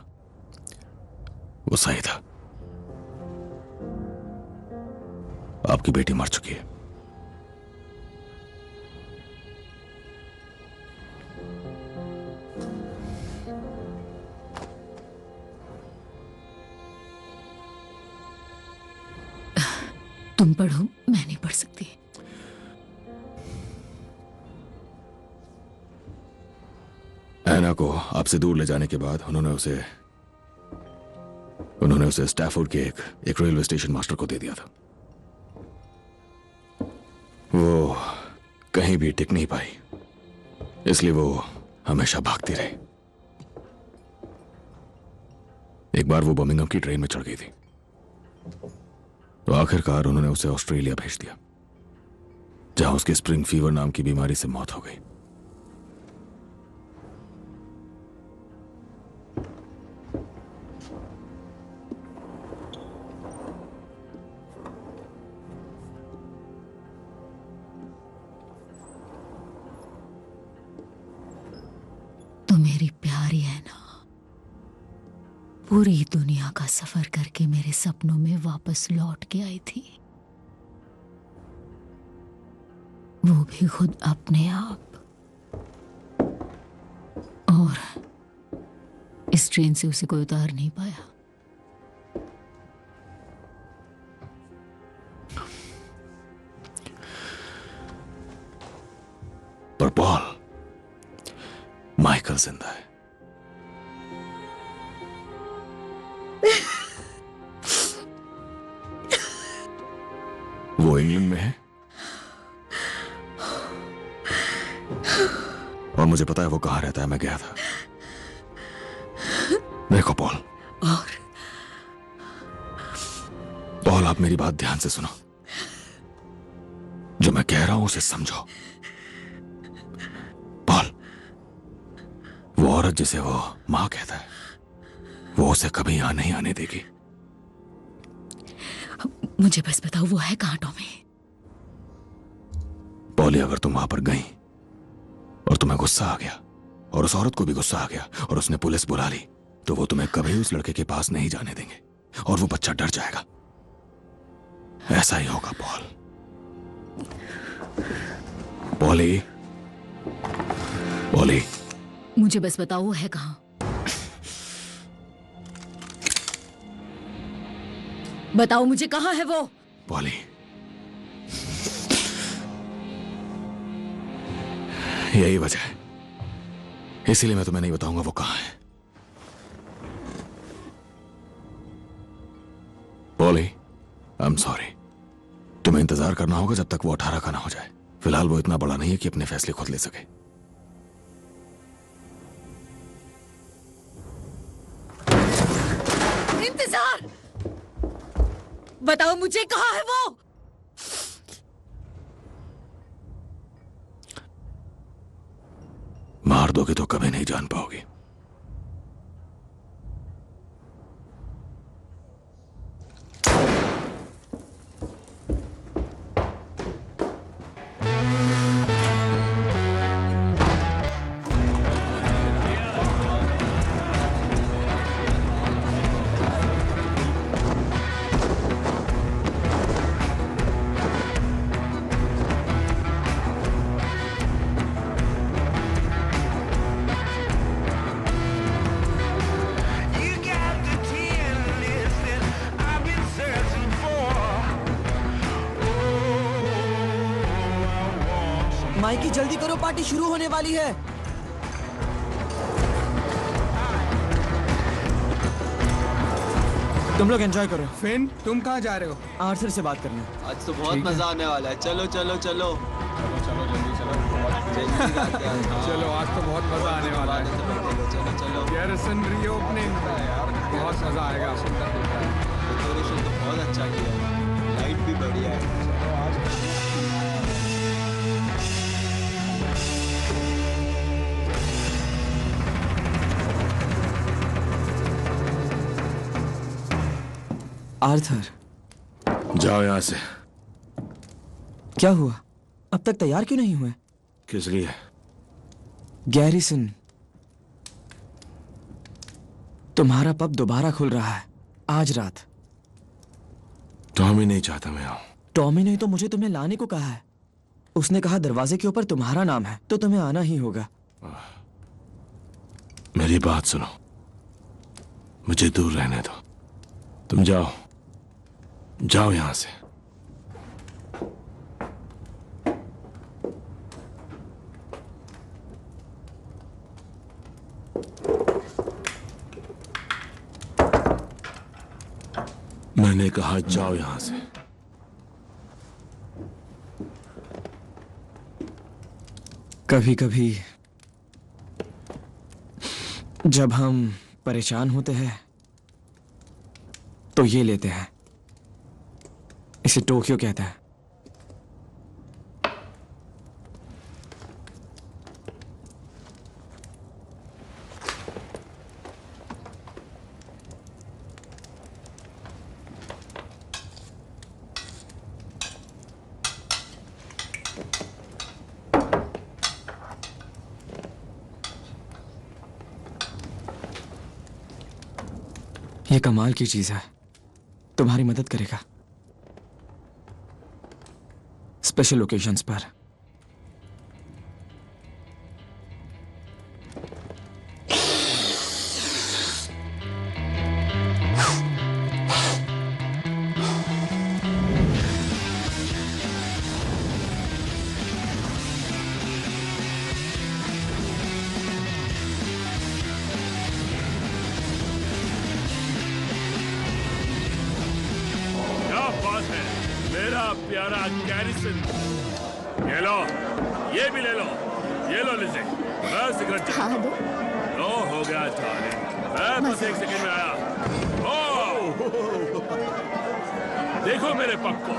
वो सही था। आपकी बेटी मर चुकी है। तुम पढ़ो, मैं नहीं पढ़ सकती। एना को आपसे दूर ले जाने के बाद उन्होंने उसे स्टैफोर्ड के एक रेलवे स्टेशन मास्टर को दे दिया था। वो कहीं भी टिक नहीं पाई, इसलिए वो हमेशा भागती रही। एक बार वो बर्मिंघम की ट्रेन में चढ़ गई थी, तो आखिरकार उन्होंने उसे ऑस्ट्रेलिया भेज दिया, जहां उसके स्प्रिंग फीवर नाम की बीमारी से मौत हो गई। तो मेरी प्यारी है ना, पूरी दुनिया का सफर करके मेरे सपनों में वापस लौट के आई थी, वो भी खुद अपने आप। और इस ट्रेन से उसे कोई उतार नहीं पाया। पर पॉल, माइकल जिंदा है। वो इंग्लैंड में है और मुझे पता है वो कहां रहता है। मैं गया था। देखो पॉल, पॉल आप मेरी बात ध्यान से सुनो। जो मैं कह रहा हूं उसे समझो। पॉल, वो औरत जिसे वो मां कहता है, वो उसे कभी यहां नहीं आने देगी। मुझे बस बताओ वो है कहाँ टॉमी? पॉली, अगर तुम वहां पर गई और तुम्हें गुस्सा आ गया और उस औरत को भी गुस्सा आ गया और उसने पुलिस बुला ली, तो वो तुम्हें कभी उस लड़के के पास नहीं जाने देंगे और वो बच्चा डर जाएगा। ऐसा ही होगा पॉल। पॉली, पॉली, मुझे बस बताओ वो है कहाँ? बताओ मुझे, कहाँ है वो? पॉली, यही वजह है, इसीलिए मैं तुम्हें नहीं बताऊंगा वो कहां है। Poly, I am sorry. तुम्हें इंतजार करना होगा जब तक वो 18 का ना हो जाए। फिलहाल वो इतना बड़ा नहीं है कि अपने फैसले खुद ले सके। इंतजार! बताओ मुझे, कहाँ है वो? मार दोगे तो कभी नहीं जान पाओगी। माइकी, जल्दी करो, पार्टी शुरू होने वाली है। तुम लोग एंजॉय करो। फिन, तुम कहाँ जा रहे हो? आर्थर से बात करने। आज तो बहुत मजा आने वाला है। चलो चलो चलो चलो जल्दी चलो। चलो, आज तो बहुत मजा आने वाला है। चलो चलो। गैरिसन रीओपनिंग, बहुत मजा आएगा। डेकोरेशन तो बहुत अच्छा किया है, लाइट भी बढ़िया है। आर्थर, जाओ यहां से। क्या हुआ? अब तक तैयार क्यों नहीं हुए? किस लिए? गैरिसन, तुम्हारा पब दोबारा खुल रहा है आज रात। टॉमी नहीं चाहता मैं आऊं। टॉमी ने तो मुझे तुम्हें लाने को कहा है। उसने कहा दरवाजे के ऊपर तुम्हारा नाम है, तो तुम्हें आना ही होगा। मेरी बात सुनो, मुझे दूर रहने दो। तुम जाओ, जाओ यहां से। मैंने कहा जाओ यहां से। कभी कभी जब हम परेशान होते हैं तो ये लेते हैं। इसे टोक्यो कहता है। ये कमाल की चीज है, तुम्हारी मदद करेगा स्पेशल ओकेजन्स पर। क्या बात है मेरा प्यारा गैरिसन। ये लो, ये भी ले लो। ये लो लिज़ी, मैं सिगरेट हाँ दो। लो, हो गया डार्लिंग, मैं बस 1 सेकंड में आया। ओह, देखो मेरे पग को।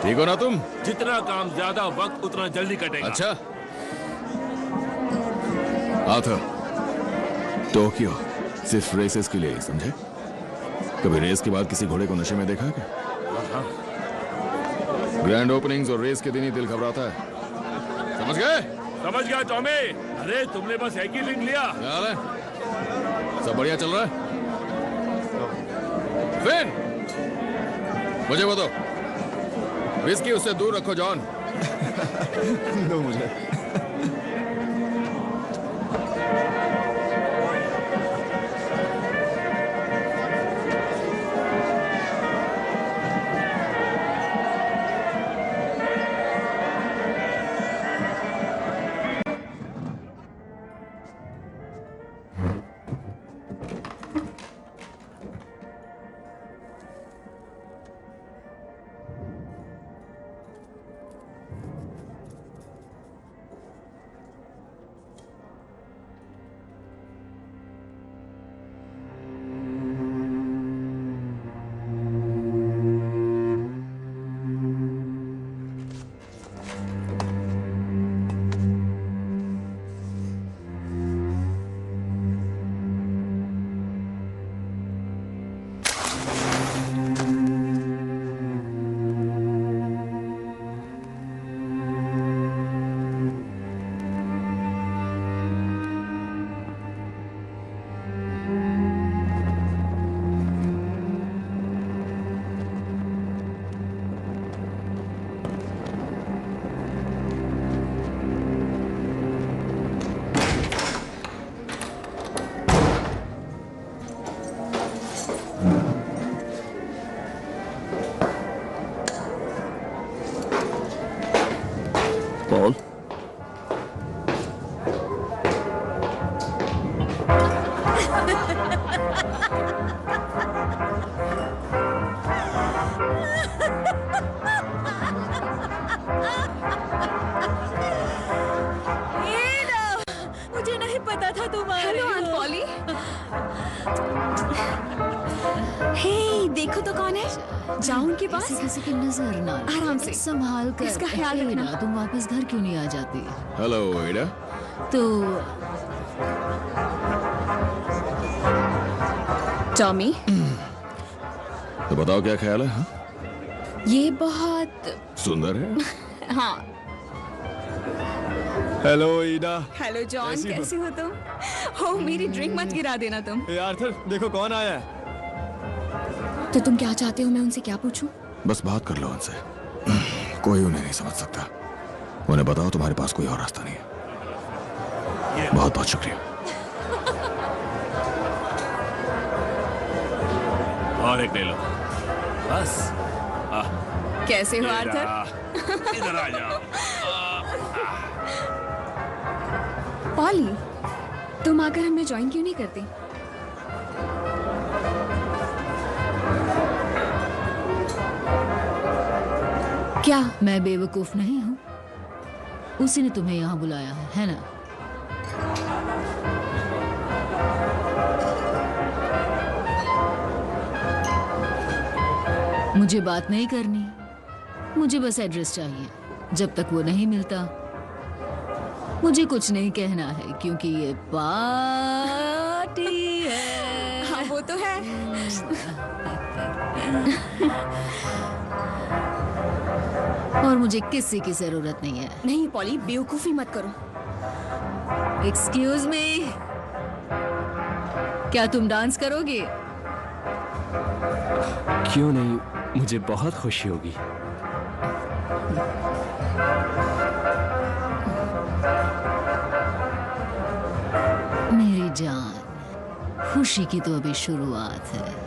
ठीक हो ना तुम? जितना काम ज्यादा वक्त उतना जल्दी कटेगा। अच्छा, आर्थर, टोक्यो सिर्फ रेसेस के लिए, समझे? कभी रेस के बाद किसी घोड़े को नशे में देखा है क्या? ग्रैंड ओपनिंग्स और रेस के दिन ही दिल घबराता है, समझ गए? समझ गया टॉमी। अरे तुमने बस एक ही ड्रिंक लिया। क्या हाल है? सब बढ़िया चल रहा है? फिन, मुझे बताओ, विस्की उससे दूर रखो जॉन। दो मुझे। पॉल, मुझे नहीं पता था तुम आ रही हेलो हो। Aunt poly. हे, देखो तो कौन है? जाओ उनके पास। किसी की नजर ना लगे। आराम से। संभाल कर। इसका ख्याल एडा, रखना। तुम वापस घर क्यों नहीं आ जाती? हेलो एडा। तो टॉमी, तो बताओ क्या ख्याल है? हाँ? ये बहुत सुंदर है। हाँ। हेलो ईडा। हेलो जॉन, कैसी हो? कैसे हो तुम? हो, मेरी ड्रिंक मत गिरा देना तुम। ए आर्थर, देखो कौन आया है। तो तुम क्या चाहते हो, मैं उनसे क्या पूछूं? बस बात कर लो उनसे, कोई उन्हें नहीं समझ सकता। उन्हें बताओ तुम्हारे पास कोई और रास्ता नहीं है। बहुत बहुत शुक्रिया। और एक ले लो बस। कैसे हो ये आर्थर? रहा। इधर आ जाओ। पॉली, तुम आकर हमें ज्वाइन क्यों नहीं करती? क्या? मैं बेवकूफ नहीं हूँ। उसी ने तुम्हें यहाँ बुलाया है ना? मुझे बात नहीं करनी, मुझे बस एड्रेस चाहिए। जब तक वो नहीं मिलता मुझे कुछ नहीं कहना है, क्योंकि ये पार्टी है। हाँ, वो तो है। और मुझे किसी की जरूरत नहीं है। नहीं पॉली, बेवकूफी मत करो। एक्सक्यूज मी, क्या तुम डांस करोगे? क्यों नहीं, मुझे बहुत खुशी होगी। मेरी जान, खुशी की तो अभी शुरुआत है।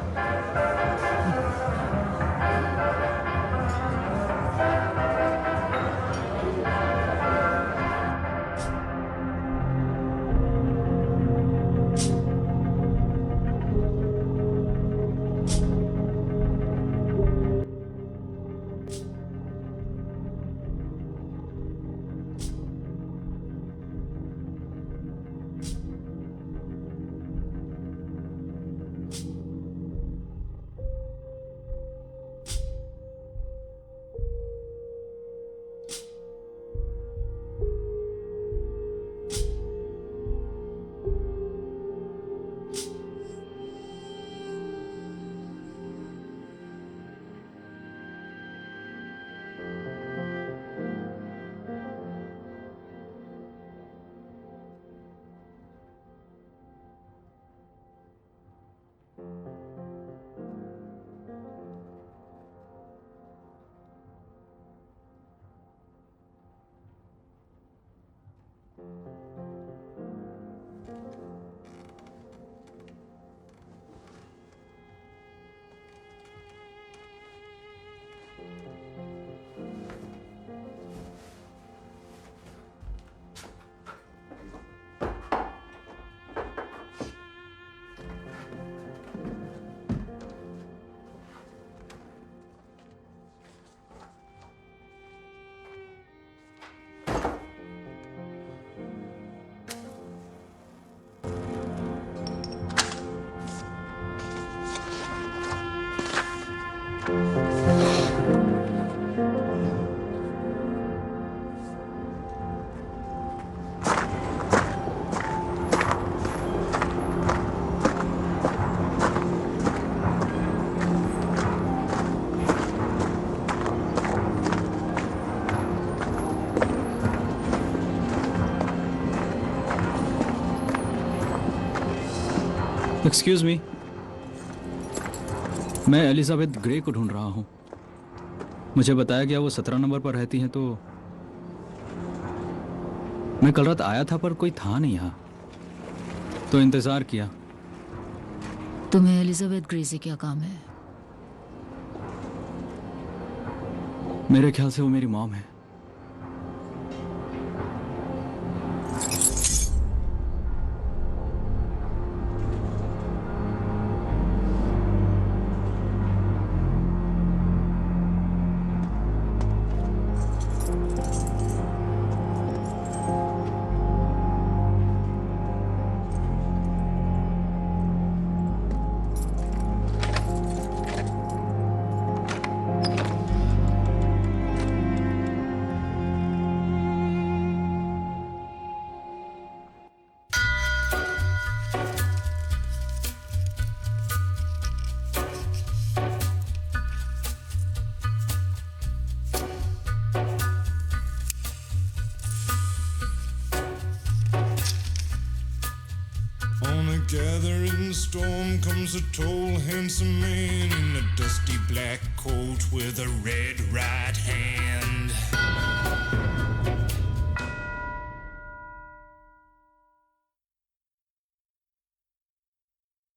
एक्सक्यूज मी, मैं एलिजाबेथ ग्रे को ढूंढ रहा हूं। मुझे बताया गया वो 17 नंबर पर रहती हैं, तो मैं कल रात आया था पर कोई था नहीं यहाँ, तो इंतजार किया। तुम्हें एलिजाबेथ ग्रे से क्या काम है? मेरे ख्याल से वो मेरी मॉम है। On a gathering storm comes a tall, handsome man in a dusty black coat with a red right hand.